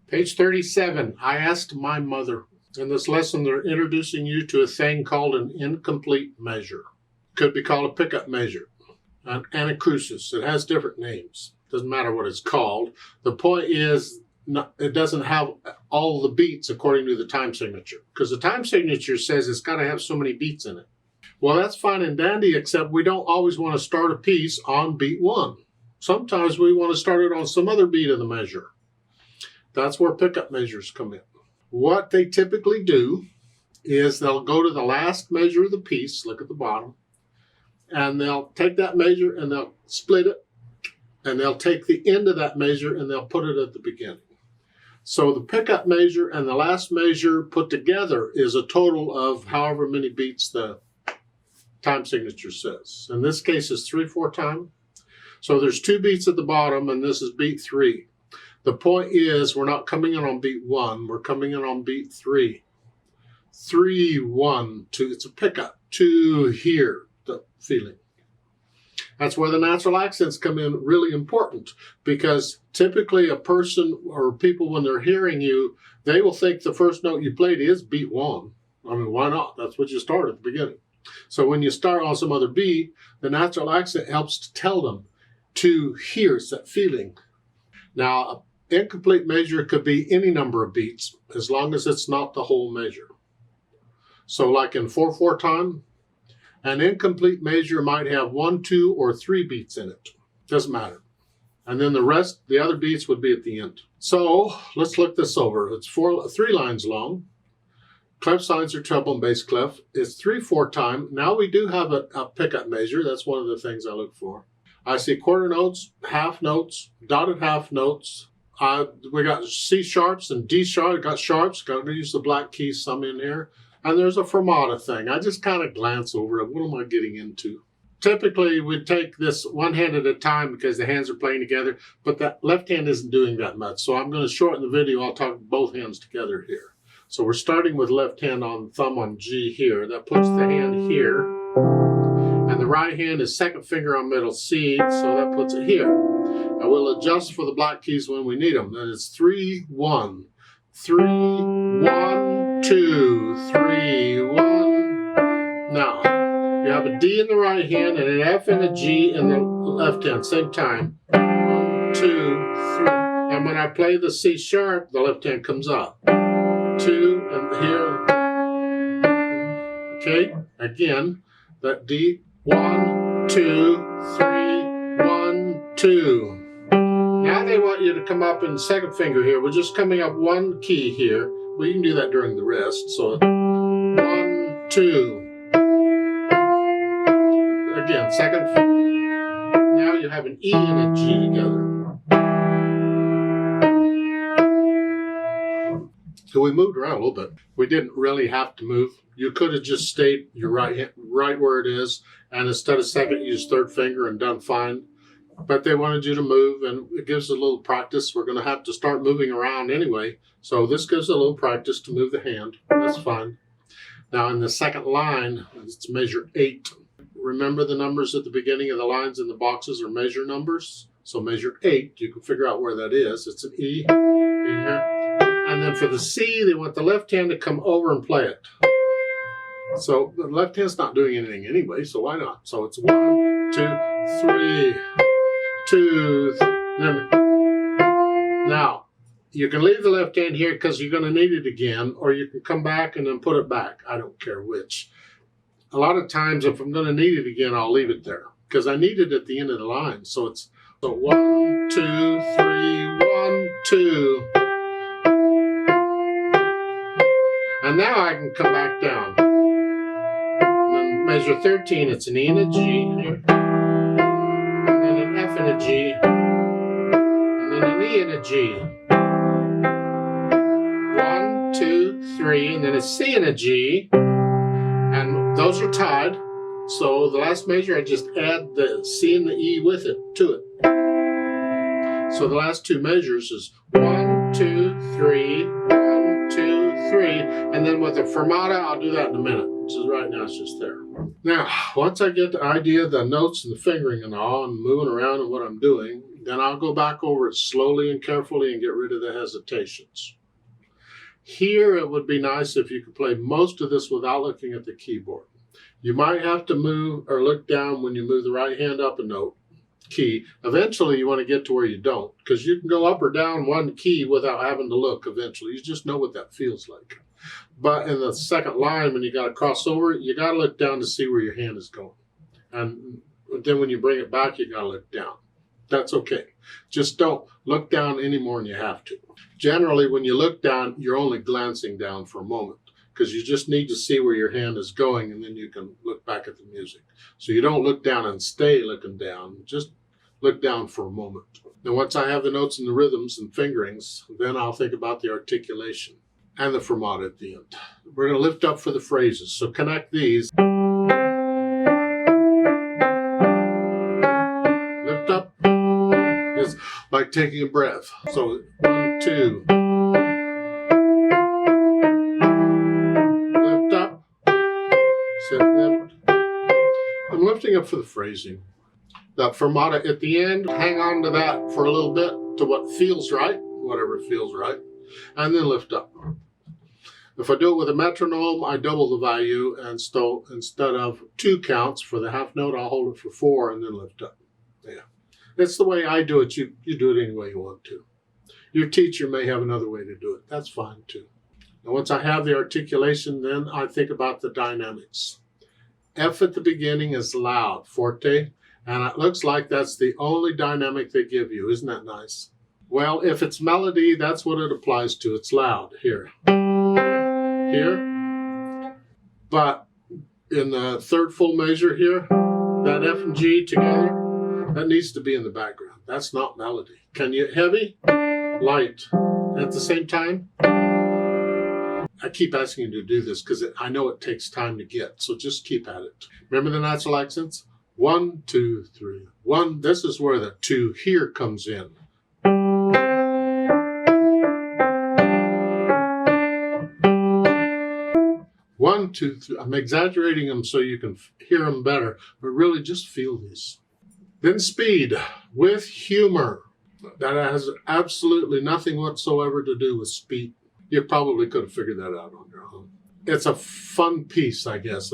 Page 37, I asked my mother. In this lesson, they're introducing you to a thing called an incomplete measure. Could be called a pickup measure, an anacrusis. It has different names. Doesn't matter what it's called. The point is, it doesn't have all the beats according to the time signature, because the time signature says it's got to have so many beats in it. Well, that's fine and dandy, except we don't always want to start a piece on beat 1. Sometimes we want to start it on some other beat of the measure. That's where pickup measures come in. What they typically do is they'll go to the last measure of the piece, look at the bottom, and they'll take that measure and they'll split it, and they'll take the end of that measure and they'll put it at the beginning. So the pickup measure and the last measure put together is a total of however many beats the time signature says. In this case, it's 3/4 time. So there's 2 beats at the bottom, and this is beat 3. The point is, we're not coming in on beat 1, we're coming in on beat 3. 3, 1, 2, it's a pickup. 2, here, the feeling. That's where the natural accents come in really important, because typically a person or people, when they're hearing you, they will think the first note you played is beat 1. I mean, why not? That's what you start at the beginning. So when you start on some other beat, the natural accent helps to tell them to hear that feeling. Now, an incomplete measure could be any number of beats, as long as it's not the whole measure. So like in 4/4 time, an incomplete measure might have 1, 2, or 3 beats in it. Doesn't matter. And then the rest, the other beats would be at the end. So let's look this over. It's 3 lines long. Clef signs are treble and bass clef. It's 3/4 time. Now we do have a pickup measure. That's one of the things I look for. I see quarter notes, half notes, dotted half notes. We got C sharps and D sharp. Got sharps. Got to use the black keys some in here. And there's a fermata thing. I just kind of glance over it. What am I getting into? Typically, we take this one hand at a time because the hands are playing together, but that left hand isn't doing that much. So I'm going to shorten the video. I'll talk both hands together here. So we're starting with left hand on thumb on G here. That puts the hand here. And the right hand is second finger on middle C, so that puts it here. And we'll adjust for the black keys when we need them. Then it's 3, 1, 3, 1, 2, 3, 1. Now, you have a D in the right hand and an F and a G in the left hand, same time. 1, 2, 3. And when I play the C sharp, the left hand comes up. 2, and here. Okay, again, that D. 1, 2, 3, 1, 2. Now they want you to come up in the second finger here. We're just coming up 1 key here. Well, you can do that during the rest. So 1, 2. Again, second. Now you have an E and a G together. So we moved around a little bit. We didn't really have to move. You could have just stayed your right where it is, and instead of second, use third finger and done fine. But they wanted you to move, and it gives a little practice. We're going to have to start moving around anyway, so this gives a little practice to move the hand. That's fine. Now in the second line, it's measure 8. Remember the numbers at the beginning of the lines in the boxes are measure numbers. So measure 8, you can figure out where that is. It's an E here. And then for the C, they want the left hand to come over and play it. So the left hand's not doing anything anyway, so why not? So it's 1, 2, 3, 2. Now, you can leave the left hand here because you're going to need it again, or you can come back and then put it back. I don't care which. A lot of times, if I'm going to need it again, I'll leave it there because I need it at the end of the line. So it's 1, 2, 3, 1, 2. And now I can come back down. And then measure 13, it's an E and a G here. And then an F and a G. And then an E and a G. 1, 2, 3, and then a C and a G. And those are tied. So the last measure, I just add the C and the E with it, to it. So the last 2 measures is 1, 2, 3, 1, 2, 3. And then with the fermata, I'll do that in a minute. So right now it's just there. Now, once I get the idea of the notes and the fingering and all, and moving around and what I'm doing, Then I'll go back over it slowly and carefully and get rid of the hesitations. Here, it would be nice if you could play most of this without looking at the keyboard. You might have to move or look down when you move the right hand up a note key. Eventually, you want to get to where you don't, because you can go up or down one key without having to look eventually. You just know what that feels like. But in the second line, when you got to cross over, you got to look down to see where your hand is going. And then when you bring it back, you got to look down. That's okay. Just don't look down any more than you have to. Generally, when you look down, you're only glancing down for a moment, because you just need to see where your hand is going, and then you can look back at the music. So you don't look down and stay looking down. Just look down for a moment. Then once I have the notes and the rhythms and fingerings, then I'll think about the articulation and the fermata at the end. We're going to lift up for the phrases. So connect these. Lift up is like taking a breath. So 1, 2. Lift up. Sit, lift. I'm lifting up for the phrasing. That fermata at the end, hang on to that for a little bit to what feels right, whatever feels right, and then lift up. If I do it with a metronome, I double the value, and so instead of 2 counts for the half note, I'll hold it for 4 and then lift up. Yeah, that's the way I do it. You do it any way you want to. Your teacher may have another way to do it. That's fine too. And once I have the articulation, then I think about the dynamics. F at the beginning is loud, forte, and it looks like that's the only dynamic they give you. Isn't that nice? Well, if it's melody, that's what it applies to. It's loud here. Here. But in the third full measure here, that F and G together, that needs to be in the background. That's not melody. Can you heavy, light, at the same time? I keep asking you to do this because I know it takes time to get, so just keep at it. Remember the natural accents? 1, 2, 3. 1, this is where the 2 here comes in. One, two, three. I'm exaggerating them so you can hear them better, but really just feel these. Then speed with humor. That has absolutely nothing whatsoever to do with speed. You probably could have figured that out on your own. It's a fun piece, I guess.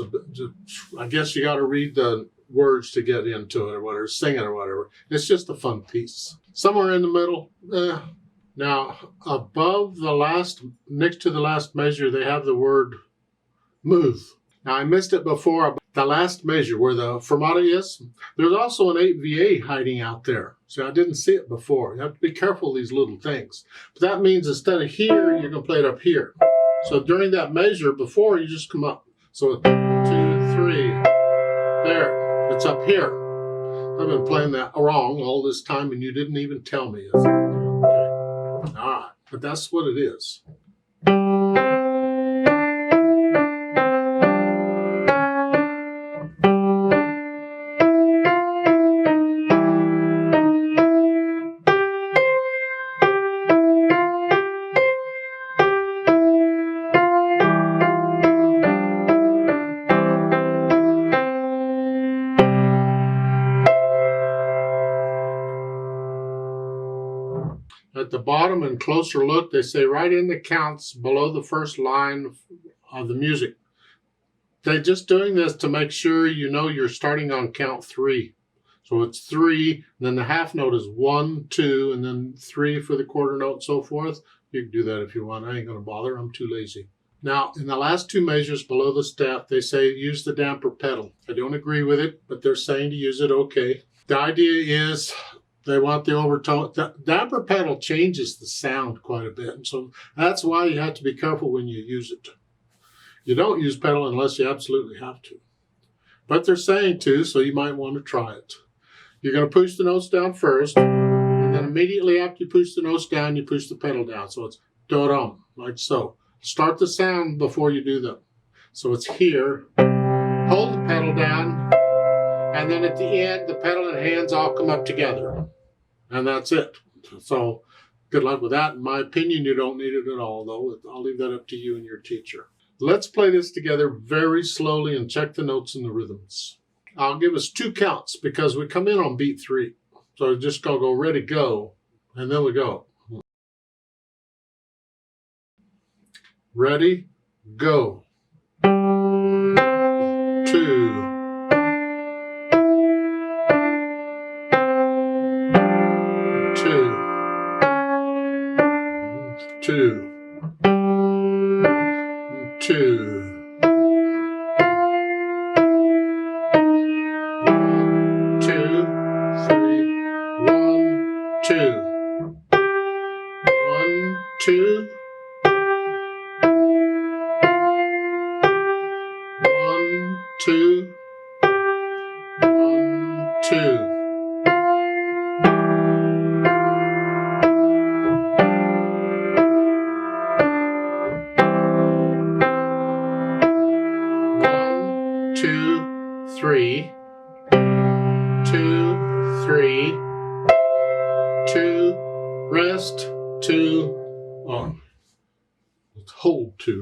I guess you got to read the words to get into it or whatever, sing it or whatever. It's just a fun piece. Somewhere in the middle, Now, above the last, next to the last measure, they have the word move. Now, I missed it before. The last measure where the fermata is, there's also an 8VA hiding out there. So I didn't see it before. You have to be careful of these little things. But that means instead of here, you're going to play it up here. So during that measure before, you just come up. So 2, 3, there, it's up here. I've been playing that wrong all this time and you didn't even tell me. Okay. All right, but that's what it is. At the bottom, in closer look, they say right in the counts below the first line of the music. They're just doing this to make sure you know you're starting on count 3. So it's 3, and then the half note is 1, 2, and then 3 for the quarter note and so forth. You can do that if you want. I ain't going to bother. I'm too lazy. Now, in the last 2 measures below the staff, they say use the damper pedal. I don't agree with it, but they're saying to use it okay. The idea is they want the overtone. The damper pedal changes the sound quite a bit, and so that's why you have to be careful when you use it. You don't use pedal unless you absolutely have to. But they're saying to, so you might want to try it. You're going to push the notes down first, and then immediately after you push the notes down, you push the pedal down. So it's do-dum, like so. Start the sound before you do them. So it's here. Hold the pedal down, and then at the end, the pedal and hands all come up together. And that's it. So good luck with that. In my opinion, you don't need it at all, though. I'll leave that up to you and your teacher. Let's play this together very slowly and check the notes and the rhythms. I'll give us 2 counts because we come in on beat 3. So it's just going to go ready, go, and then we go. Ready, go. 2, 2, 2, 2. 2, 3, 1, 2. 1, 2. 1, 2. 1, 2. 1, 2, 3. 2, 3. 2. Rest. 2. On. Hold 2.